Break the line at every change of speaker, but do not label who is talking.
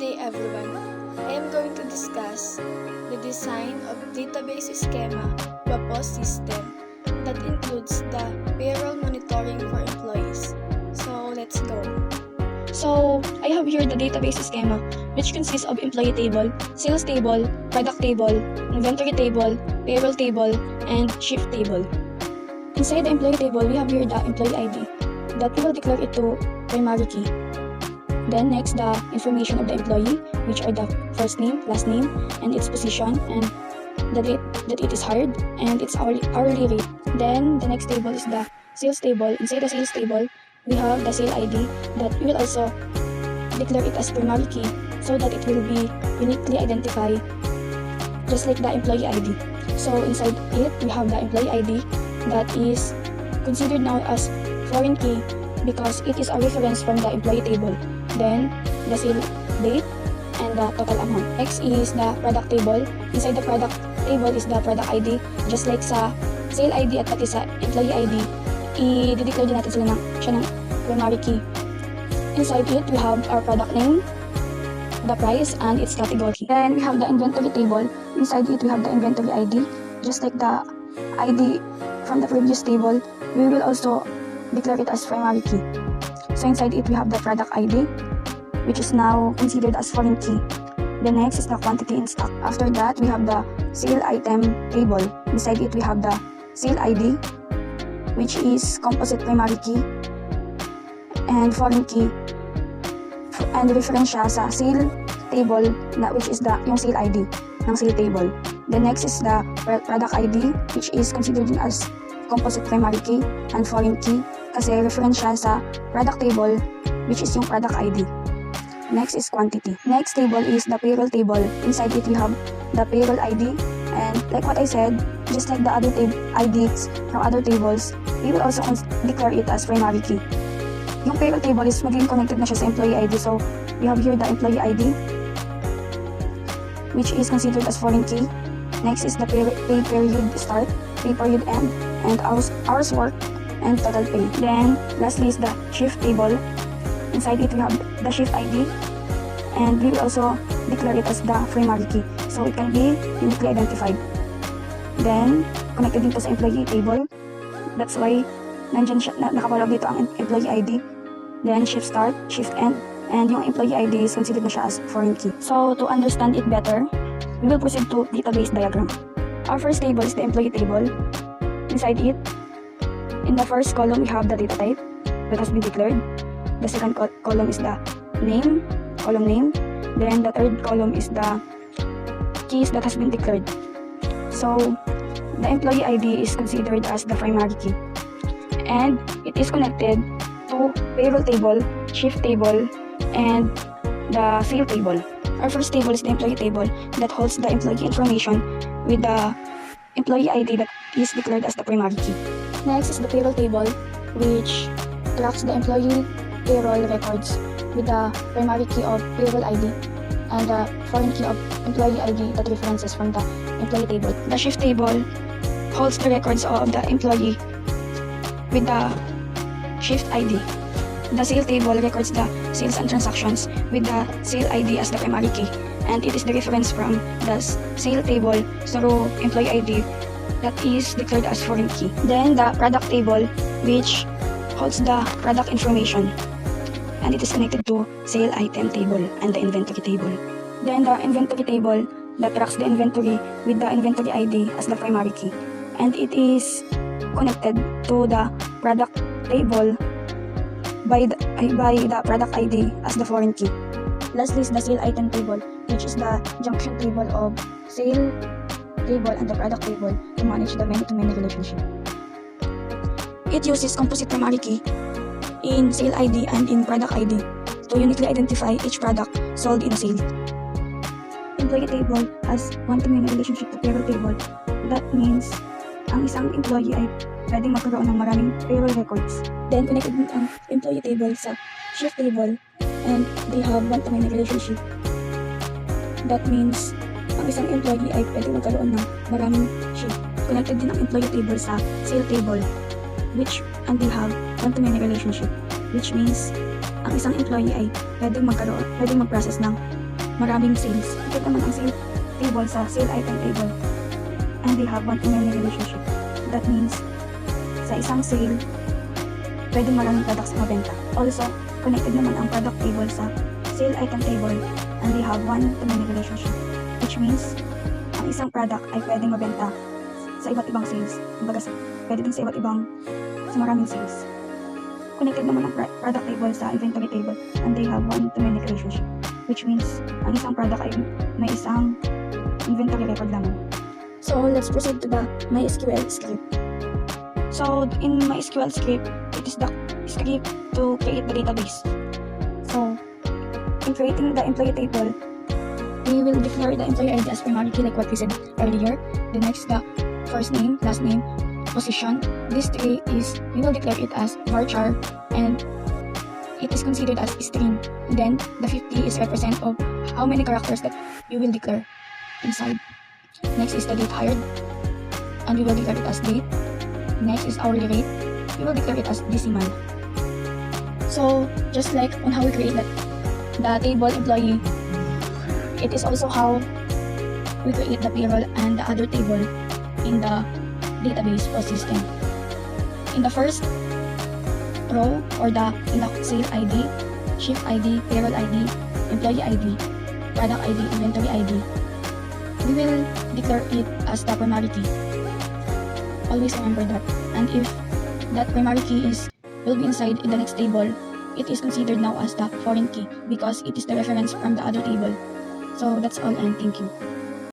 day everyone. I am going to discuss the design of database schema WAPOS system that includes the payroll monitoring for employees. So let's go.
So, I have here the database schema, which consists of employee table, sales table, product table, inventory table, payroll table, and shift table. Inside the employee table, we have here the employee ID that we will declare it to primary key. Then next, the information of the employee, which are the first name, last name, and its position, and the date that it is hired, and its hourly rate. Then the next table is the sales table. Inside the sales table, we have the sale ID that we will also declare it as primary key so that it will be uniquely identified just like the employee ID. So inside it, we have the employee ID that is considered now as foreign key because it is a reference from the employee table. Then the sale date and the total amount. Next is the product table. Inside the product table is the product ID. Just like sa sale ID at pati sa employee ID, i-declare din natin siya ng primary key. Inside it, we have our product name, the price, and its category. Then we have the inventory table. Inside it, we have the inventory ID. Just like the ID from the previous table, we will also declare it as primary key. So inside it, we have the product ID, which is now considered as foreign key. The next is the quantity in stock. After that, we have the sale item table. Inside it, we have the sale ID, which is composite primary key and foreign key, and reference siya sa sale table which is yung sale ID ng sale table. The next is the product ID, which is considered as composite primary key and foreign key kasi reference siya sa product table, which is yung product ID. Next is quantity. Next table is the payroll table. Inside it, we have the payroll ID, and like what I said, just like the other IDs from other tables, we will also declare it as primary key. Yung payroll table is magiging connected na siya sa employee ID, so we have here the employee ID, which is considered as foreign key. Next is the pay period start, pay period end, and hours work, and total pay. Then, lastly is the shift table. Inside it, we have the shift ID, and we will also declare it as the primary key, so it can be uniquely identified. Then, connected dito sa employee table. That's why nandyan siya, nakapalog dito ang employee ID. Then, shift start, shift end, and yung employee ID is considered na siya as foreign key. So, to understand it better, we will proceed to database diagram. Our first table is the employee table. Inside it, in the first column, we have the data type that has been declared. The second column is the name, column name. Then, the third column is the keys that has been declared. So, the employee ID is considered as the primary key, and it is connected to payroll table, shift table, and the sale table. Our first table is the employee table that holds the employee information with the employee ID that is declared as the primary key. Next is the payroll table, which tracks the employee payroll records with the primary key of payroll ID and the foreign key of employee ID that references from the employee table. The shift table holds the records of the employee with the shift ID. The sale table records the sales and transactions with the sale ID as the primary key, and it is the reference from the sale table through employee ID that is declared as foreign key. Then the product table, which holds the product information, and it is connected to sale item table and the inventory table. Then the inventory table that tracks the inventory with the inventory ID as the primary key, and it is connected to the product table by the product ID as the foreign key. Lastly is the sale item table, which is the junction table of sale table and the product table to manage the many-to-many relationship. It uses composite primary key in sale ID and in product ID to uniquely identify each product sold in a sale. Employee table has one-to-many relationship to payroll table. That means ang isang employee ay pwedeng magkaroon ng maraming payroll records. Then, connected din ang employee table sa shift table, and they have one-to-many relationship. That means ang isang employee ay pwedeng magkaroon ng maraming shift. Connected din ang employee table sa sale table, and they have one-to-many relationship, which means ang isang employee ay pwedeng mag-process ng maraming sales. Ito naman ang sale table sa sale item table. And they have one-to-many relationship. That means, sa isang sale, pwedeng maraming products na mabenta. Also, connected naman ang product table sa sale item table and they have one-to-many relationship. Which means, ang isang product ay pwedeng mabenta sa iba't ibang sales. Kumbaga, pwede din sa maraming sales. Connected naman ang product table sa inventory table and they have one-to-many relationship. Which means, ang isang product ay may isang inventory record lamang. So, let's proceed to the MySQL script. So, in MySQL script, it is the script to create the database. So, in creating the employee table, we will declare the employee ID as primary key like what we said earlier. The next, the first name, last name, position. This three is, we will declare it as varchar and it is considered as string. And then, the 50 is represent of how many characters that you will declare inside. Next is the date hired, and we will declare it as date. Next is hourly rate, we will declare it as decimal. So, just like on how we create the table employee, it is also how we create the payroll and the other table in the database or system. In the first row or in the sale ID, shift ID, payroll ID, employee ID, product ID, inventory ID, we will declare it as the primary key. Always remember that. And if that primary key will be inside in the next table, it is considered now as the foreign key because it is the reference from the other table. So that's all and thank you.